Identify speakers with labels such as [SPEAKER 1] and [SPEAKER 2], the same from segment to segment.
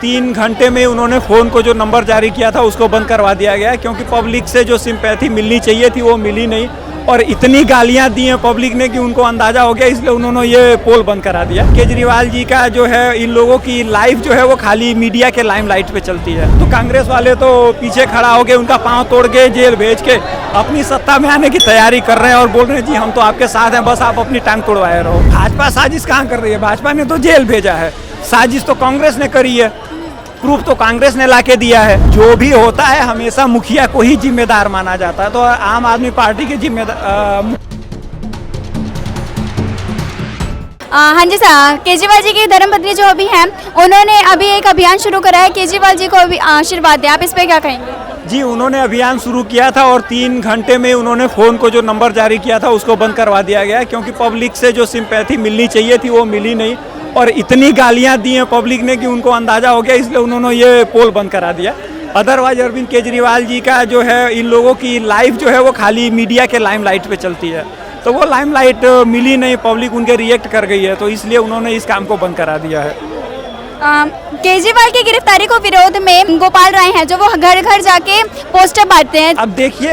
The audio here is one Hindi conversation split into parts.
[SPEAKER 1] 3 घंटे में उन्होंने फ़ोन को जो नंबर जारी किया था उसको बंद करवा दिया गया, क्योंकि पब्लिक से जो सिंपैथी मिलनी चाहिए थी वो मिली नहीं और इतनी गालियां दी हैं पब्लिक ने कि उनको अंदाज़ा हो गया, इसलिए उन्होंने ये पोल बंद करा दिया। केजरीवाल जी का जो है, इन लोगों की लाइफ जो है वो खाली मीडिया के लाइमलाइट पे चलती है। तो कांग्रेस वाले तो पीछे खड़ा होकर उनका पाँव तोड़ के जेल भेज के अपनी सत्ता में आने की तैयारी कर रहे हैं और बोल रहे हैं जी हम तो आपके साथ हैं, बस आप अपनी टांग तोड़वाए रहो। भाजपा साजिश कहाँ कर रही है? भाजपा ने तो जेल भेजा है, साजिश तो कांग्रेस ने करी है, प्रूफ तो कांग्रेस ने लाके दिया है। जो भी होता है हमेशा मुखिया को ही जिम्मेदार माना जाता है, तो आम आदमी पार्टी के जिम्मेदार।
[SPEAKER 2] हाँ जी सर, केजरीवाल जी की धर्मपत्नी जो अभी हैं उन्होंने अभी एक अभियान शुरू करा है, केजरीवाल जी को अभी आशीर्वाद दें, आप इस पे क्या कहेंगे?
[SPEAKER 1] जी, उन्होंने अभियान शुरू किया था और 3 घंटे में उन्होंने फ़ोन को जो नंबर जारी किया था उसको बंद करवा दिया गया, क्योंकि पब्लिक से जो सिंपैथी मिलनी चाहिए थी वो मिली नहीं और इतनी गालियां दी हैं पब्लिक ने कि उनको अंदाज़ा हो गया, इसलिए उन्होंने ये पोल बंद करा दिया। अदरवाइज अरविंद केजरीवाल जी का जो है, इन लोगों की लाइफ जो है वो खाली मीडिया के लाइमलाइट पे चलती है, तो वो लाइमलाइट मिली नहीं, पब्लिक उनके रिएक्ट कर गई है, तो इसलिए उन्होंने इस काम को बंद करा दिया है।
[SPEAKER 2] केजरीवाल की गिरफ्तारी को विरोध में गोपाल राय हैं जो वो घर घर जाके पोस्टर बांटते हैं।
[SPEAKER 1] अब देखिए,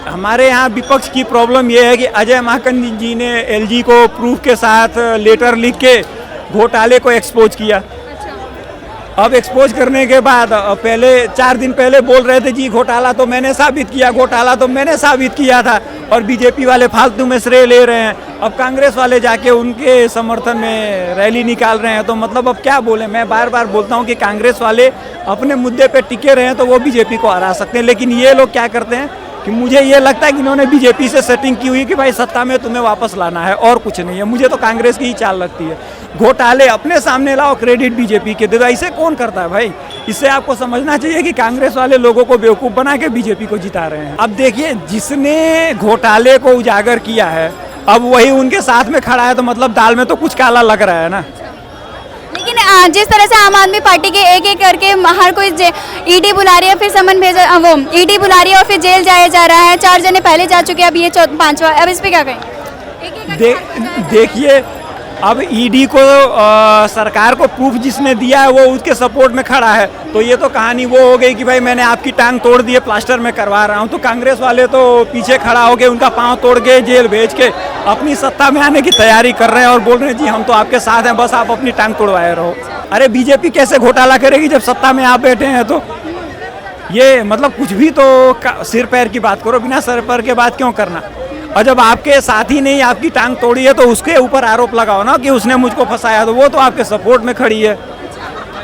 [SPEAKER 1] हमारे यहाँ विपक्ष की प्रॉब्लम ये है कि अजय माकन जी ने एलजी को प्रूफ के साथ लेटर लिख के घोटाले को एक्सपोज किया। अब एक्सपोज करने के बाद पहले 4 दिन पहले बोल रहे थे जी घोटाला तो मैंने साबित किया, घोटाला तो मैंने साबित किया था, और बीजेपी वाले फालतू में श्रेय ले रहे हैं। अब कांग्रेस वाले जाके उनके समर्थन में रैली निकाल रहे हैं, तो मतलब अब क्या बोले। मैं बार बार बोलता हूं कि कांग्रेस वाले अपने मुद्दे पे टिके रहे हैं तो वो बीजेपी को हरा सकते हैं, लेकिन ये लोग क्या करते हैं कि मुझे ये लगता है कि इन्होंने बीजेपी से सेटिंग की हुई कि भाई सत्ता में तुम्हें वापस लाना है और कुछ नहीं है। मुझे तो कांग्रेस की ही चाल लगती है, घोटाले अपने सामने लाओ, क्रेडिट बीजेपी के दे दो। ऐसे कौन करता है भाई? इससे आपको समझना चाहिए कि कांग्रेस वाले लोगों को बेवकूफ़ बना के बीजेपी को जिता रहे हैं। अब देखिए, जिसने घोटाले को उजागर किया है अब वही उनके साथ में खड़ा है, तो मतलब दाल में तो कुछ काला लग रहा है ना।
[SPEAKER 2] लेकिन जिस तरह से आम आदमी पार्टी के एक एक करके हर कोई ईडी बुला रही है, फिर समन भेजा, वो ईडी बुला रही है और फिर जेल जाया जा रहा है। 4 जने पहले जा चुके हैं, अब ये 5वां, अब इस पे क्या कहें?
[SPEAKER 1] देखिए, अब ईडी को सरकार को प्रूफ जिसने दिया है वो उसके सपोर्ट में खड़ा है, तो ये तो कहानी वो हो गई कि भाई मैंने आपकी टांग तोड़ दी है, प्लास्टर में करवा रहा हूँ। तो कांग्रेस वाले तो पीछे खड़ा होकर उनका पाँव तोड़ के जेल भेज के अपनी सत्ता में आने की तैयारी कर रहे हैं और बोल रहे हैं जी हम तो आपके साथ हैं, बस आप अपनी टांग तोड़वाए रहो। अरे बीजेपी कैसे घोटाला करेगी जब सत्ता में आप बैठे हैं? तो ये मतलब कुछ भी तो सिर पैर की बात करो, बिना सिर पैर के बात क्यों करना। और जब आपके साथी ने आपकी टांग तोड़ी है तो उसके ऊपर आरोप लगाओ ना कि उसने मुझको फंसाया, तो वो तो आपके सपोर्ट में खड़ी है।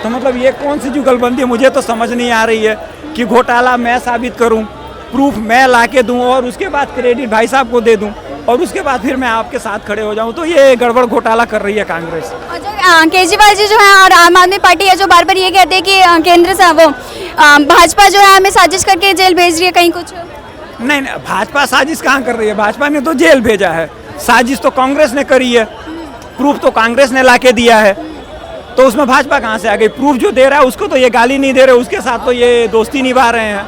[SPEAKER 1] तो मतलब ये कौन सी जुगलबंदी, मुझे तो समझ नहीं आ रही है कि घोटाला मैं साबित करूं, प्रूफ मैं लाके दूं और उसके बाद क्रेडिट भाई साहब को दे दूं और उसके बाद फिर मैं आपके साथ खड़े हो जाऊं। तो ये गड़बड़ घोटाला कर रही है कांग्रेस।
[SPEAKER 2] केजरीवाल जी जो है और आम आदमी पार्टी है जो बार बार ये कहते हैं कि केंद्र से वो भाजपा जो है हमें साजिश करके जेल भेज रही है, कहीं कुछ
[SPEAKER 1] नहीं, भाजपा साजिश कहाँ कर रही है? भाजपा ने तो जेल भेजा है, साजिश तो कांग्रेस ने करी है, प्रूफ तो कांग्रेस ने लाके दिया है, तो उसमें भाजपा कहाँ से आ गई? प्रूफ जो दे रहा है उसको तो ये गाली नहीं दे रहे, उसके साथ तो ये दोस्ती निभा रहे हैं।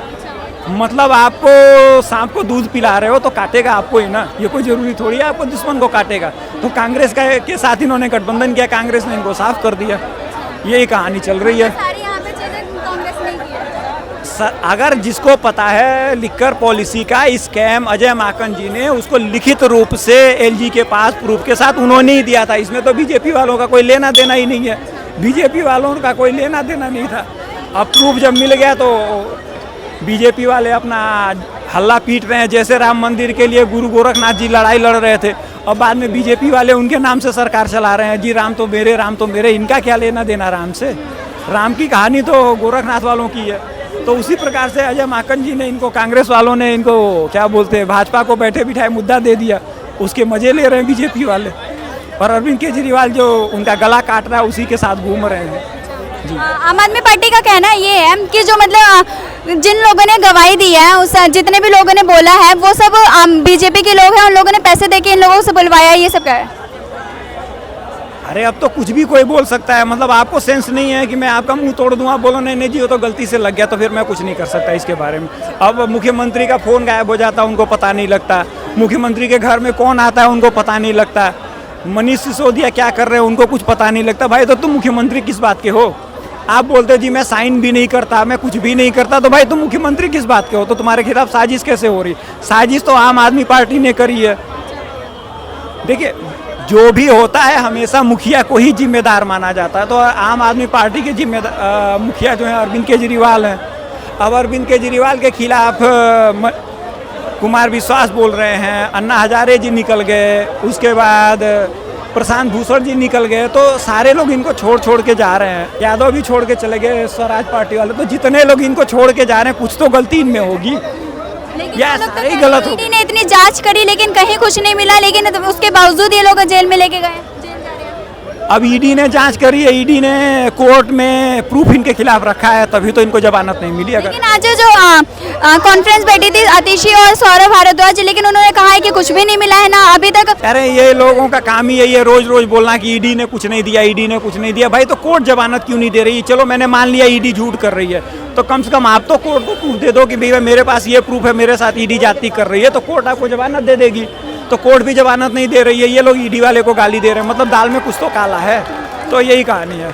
[SPEAKER 1] मतलब आपको सांप को दूध पिला रहे हो तो काटेगा आपको ही ना, ये कोई जरूरी थोड़ी है आपको दुश्मन को काटेगा। तो कांग्रेस के साथ इन्होंने गठबंधन किया, कांग्रेस ने इनको साफ कर दिया, यही कहानी चल रही है। अगर जिसको पता है लिकर पॉलिसी का स्कैम अजय माकन जी ने उसको लिखित रूप से एलजी के पास प्रूफ के साथ उन्होंने ही दिया था, इसमें तो बीजेपी वालों का कोई लेना देना ही नहीं है, बीजेपी वालों का कोई लेना देना नहीं था। अब प्रूफ जब मिल गया तो बीजेपी वाले अपना हल्ला पीट रहे हैं, जैसे राम मंदिर के लिए गुरु गोरखनाथ जी लड़ाई लड़ रहे थे और बाद में बीजेपी वाले उनके नाम से सरकार चला रहे हैं जी, राम तो मेरे, राम तो मेरे। इनका क्या लेना देना राम से? राम की कहानी तो गोरखनाथ वालों की है। तो उसी प्रकार से अजय माकन जी ने इनको, कांग्रेस वालों ने इनको क्या बोलते हैं, भाजपा को बैठे बिठाए मुद्दा दे दिया, उसके मजे ले रहे हैं बीजेपी वाले, और अरविंद केजरीवाल जो उनका गला काट रहा है उसी के साथ घूम रहे हैं जी।
[SPEAKER 2] आम आदमी पार्टी का कहना ये है कि जो मतलब जिन लोगों ने गवाही दी है, उस जितने भी लोगों ने बोला है वो सब बीजेपी के लोग हैं, उन लोगों ने पैसे देके इन लोगों से बुलवाया, ये सब क्या है?
[SPEAKER 1] अरे अब तो कुछ भी कोई बोल सकता है, मतलब आपको सेंस नहीं है कि मैं आपका मुंह तोड़ दूं, आप बोलो नहीं नहीं जी वो तो गलती से लग गया, तो फिर मैं कुछ नहीं कर सकता इसके बारे में। अब मुख्यमंत्री का फ़ोन गायब हो जाता उनको पता नहीं लगता, मुख्यमंत्री के घर में कौन आता है उनको पता नहीं लगता, मनीष सिसोदिया क्या कर रहे हैं उनको कुछ पता नहीं लगता। भाई तो तुम मुख्यमंत्री किस बात के हो? आप बोलते हो जी मैं साइन भी नहीं करता, मैं कुछ भी नहीं करता, तो भाई तुम मुख्यमंत्री किस बात के हो? तो तुम्हारे खिलाफ साजिश कैसे हो रही? साजिश तो आम आदमी पार्टी ने करी है। देखिए, जो भी होता है हमेशा मुखिया को ही जिम्मेदार माना जाता है। तो आम आदमी पार्टी के जिम्मेदार मुखिया जो है अरविंद केजरीवाल हैं। अब अरविंद केजरीवाल के खिलाफ कुमार विश्वास बोल रहे हैं, अन्ना हजारे जी निकल गए, उसके बाद प्रशांत भूषण जी निकल गए, तो सारे लोग इनको छोड़ के जा रहे हैं। यादव भी छोड़ के चले गए, स्वराज पार्टी वाले। तो जितने लोग इनको छोड़ के जा रहे हैं, कुछ तो गलती इनमें होगी।
[SPEAKER 2] लेकिन
[SPEAKER 1] या
[SPEAKER 2] ये लोग तो
[SPEAKER 1] सारे
[SPEAKER 2] कह रहे
[SPEAKER 1] गलत
[SPEAKER 2] हैं,
[SPEAKER 1] हो
[SPEAKER 2] ईडी ने इतनी जांच करी लेकिन कहीं कुछ नहीं मिला, लेकिन उसके बावजूद ये लोग जेल में लेके गए, जेल जा रहे हैं।
[SPEAKER 1] अब ईडी ने जांच करी है, ईडी ने कोर्ट में प्रूफ इनके खिलाफ रखा है, तभी तो इनको जमानत नहीं मिली। अगर
[SPEAKER 2] लेकिन आज जो कॉन्फ्रेंस बैठी थी आतिशी और सौरभ भारद्वाज, लेकिन उन्होंने कहा है कि कुछ भी नहीं मिला है ना अभी तक।
[SPEAKER 1] अरे ये लोगों का काम ही यही है, रोज रोज बोलना कि ईडी ने कुछ नहीं दिया, ईडी ने कुछ नहीं दिया। भाई तो कोर्ट जमानत क्यों नहीं दे रही? चलो मैंने मान लिया ईडी झूठ कर रही है, तो कम से कम आप तो कोर्ट को प्रूफ दे दो कि भैया मेरे पास ये प्रूफ है, मेरे साथ ईडी जाती कर रही है, तो कोर्ट आपको जमानत दे देगी। तो कोर्ट भी जमानत नहीं दे रही है, ये लोग ईडी वाले को गाली दे रहे हैं, मतलब दाल में कुछ तो काला है। तो यही कहानी है।